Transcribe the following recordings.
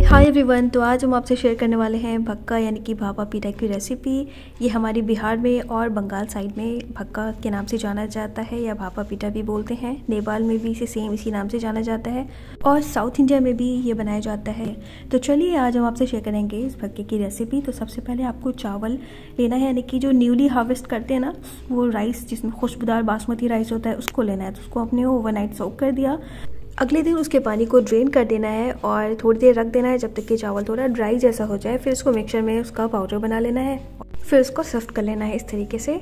Hi everyone, तो आज हम आपसे शेयर करने वाले हैं भक्का यानी कि भापा पीठा की रेसिपी। ये हमारी बिहार में और बंगाल साइड में भक्का के नाम से जाना जाता है या भापा पीठा भी बोलते हैं। नेपाल में भी इसे सेम इसी नाम से जाना जाता है और साउथ इंडिया में भी ये बनाया जाता है। तो चलिए आज हम आपसे शेयर करेंगे इस भक्के की रेसिपी। तो सबसे पहले आपको चावल लेना है, यानी कि जो न्यूली हार्वेस्ट करते हैं ना, वो राइस जिसमें खुशबूदार बासमती राइस होता है उसको लेना है। तो उसको अपने ओवरनाइट सोक कर दिया। अगले दिन उसके पानी को ड्रेन कर देना है और थोड़ी देर रख देना है जब तक कि चावल थोड़ा ड्राई जैसा हो जाए। फिर उसको मिक्सचर में उसका पाउडर बना लेना है, फिर उसको सॉफ्ट कर लेना है इस तरीके से।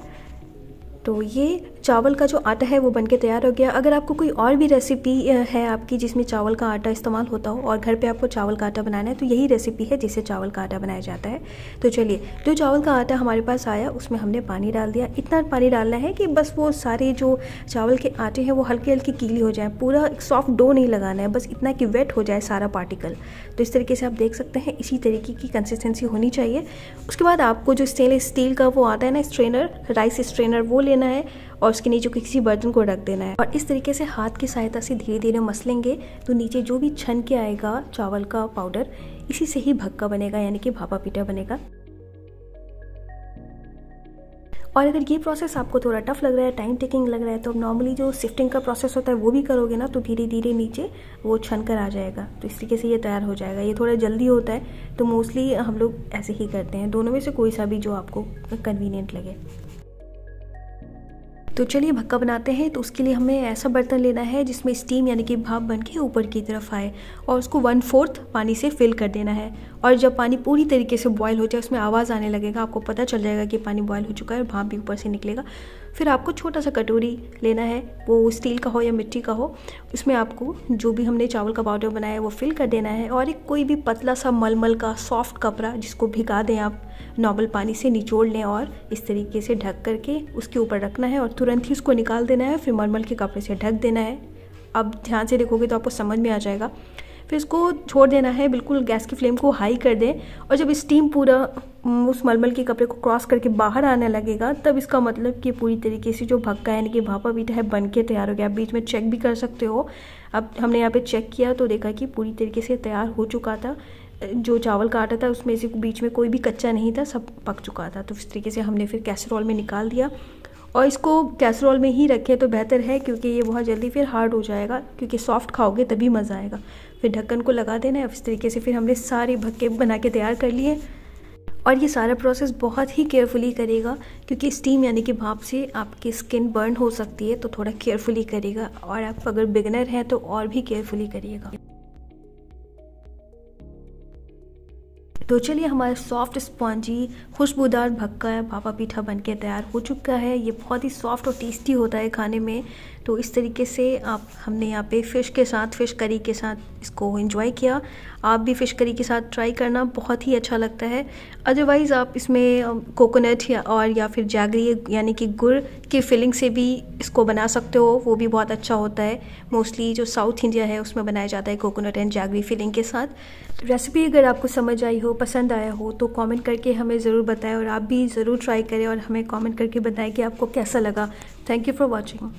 तो ये चावल का जो आटा है वो बनके तैयार हो गया। अगर आपको कोई और भी रेसिपी है आपकी जिसमें चावल का आटा इस्तेमाल होता हो और घर पे आपको चावल का आटा बनाना है, तो यही रेसिपी है जिससे चावल का आटा बनाया जाता है। तो चलिए, जो चावल का आटा हमारे पास आया उसमें हमने पानी डाल दिया। इतना पानी डालना है कि बस वो सारे जो चावल के आटे हैं वो हल्की हल्की गीली हो जाए। पूरा सॉफ्ट डो नहीं लगाना है, बस इतना कि वेट हो जाए सारा पार्टिकल। तो इस तरीके से आप देख सकते हैं, इसी तरीके की कंसिस्टेंसी होनी चाहिए। उसके बाद आपको जो स्टेनलेस स्टील का वो आता है ना स्ट्रेनर, राइस स्ट्रेनर, वो लेना है और उसके नीचे किसी बर्तन को रख देना है और इस तरीके से हाथ की सहायता से धीरे धीरे मसलेंगे तो नीचे जो भी छन के आएगा चावल का पाउडर, इसी से ही भक्का बनेगा यानी कि भापा पीठा बनेगा। और अगर ये प्रोसेस आपको थोड़ा टफ लग रहा है, टाइम टेकिंग लग रहा है, तो नॉर्मली जो सिफ्टिंग का प्रोसेस होता है वो भी करोगे ना, तो धीरे धीरे नीचे वो छन कर आ जाएगा। तो इस तरीके से ये तैयार हो जाएगा। ये थोड़ा जल्दी होता है तो मोस्टली हम लोग ऐसे ही करते हैं। दोनों में से कोई सा भी जो आपको कन्वीनियंट लगे। तो चलिए भक्का बनाते हैं। तो उसके लिए हमें ऐसा बर्तन लेना है जिसमें स्टीम यानी कि भाप बन के ऊपर की तरफ आए और उसको 1/4 पानी से फिल कर देना है। और जब पानी पूरी तरीके से बॉयल हो जाए, उसमें आवाज़ आने लगेगा, आपको पता चल जाएगा कि पानी बॉयल हो चुका है और भाप भी ऊपर से निकलेगा। फिर आपको छोटा सा कटोरी लेना है, वो स्टील का हो या मिट्टी का हो। उसमें आपको जो भी हमने चावल का पाउडर बनाया है वो फिल कर देना है और एक कोई भी पतला सा मलमल का सॉफ्ट कपड़ा जिसको भिगा दें आप, नॉर्मल पानी से निचोड़ लें और इस तरीके से ढक करके उसके ऊपर रखना है और तुरंत ही उसको निकाल देना है। फिर मलमल के कपड़े से ढक देना है। अब ध्यान से देखोगे तो आपको समझ में आ जाएगा। फिर इसको छोड़ देना है, बिल्कुल गैस की फ्लेम को हाई कर दें और जब स्टीम पूरा उस मलमल के कपड़े को क्रॉस करके बाहर आने लगेगा, तब इसका मतलब कि पूरी तरीके से जो भक्का यानी कि भापा पीठा है बन के तैयार हो गया। आप बीच में चेक भी कर सकते हो। अब हमने यहाँ पे चेक किया तो देखा कि पूरी तरीके से तैयार हो चुका था। जो चावल का आटा था उसमें से बीच में कोई भी कच्चा नहीं था, सब पक चुका था। तो इस तरीके से हमने फिर कैसरोल में निकाल दिया और इसको कैसरोल में ही रखें तो बेहतर है, क्योंकि ये बहुत जल्दी फिर हार्ड हो जाएगा, क्योंकि सॉफ्ट खाओगे तभी मज़ा आएगा। फिर ढक्कन को लगा देना है। इस तरीके से फिर हमने सारे भक्के बना के तैयार कर लिए। और ये सारा प्रोसेस बहुत ही केयरफुली करेगा, क्योंकि स्टीम यानी कि भाप से आपकी स्किन बर्न हो सकती है, तो थोड़ा केयरफुली करेगा। और आप अगर बिगनर हैं तो और भी केयरफुली करिएगा। तो चलिए, हमारा सॉफ्ट स्पॉन्जी खुशबूदार भक्का भापा पीठा बनके तैयार हो चुका है। ये बहुत ही सॉफ्ट और टेस्टी होता है खाने में। तो इस तरीके से हमने यहाँ पे फ़िश के साथ, फ़िश करी के साथ इसको एंजॉय किया। आप भी फ़िश करी के साथ ट्राई करना, बहुत ही अच्छा लगता है। अदरवाइज़ आप इसमें कोकोनट या फिर जैगरी यानी कि गुड़ की फिलिंग से भी इसको बना सकते हो, वो भी बहुत अच्छा होता है। मोस्टली जो साउथ इंडिया है उसमें बनाया जाता है कोकोनट एंड जैगरी फिलिंग के साथ। रेसिपी अगर आपको समझ आई हो, पसंद आया हो, तो कमेंट करके हमें ज़रूर बताएं और आप भी ज़रूर ट्राई करें और हमें कमेंट करके बताएं कि आपको कैसा लगा। Thank you for watching.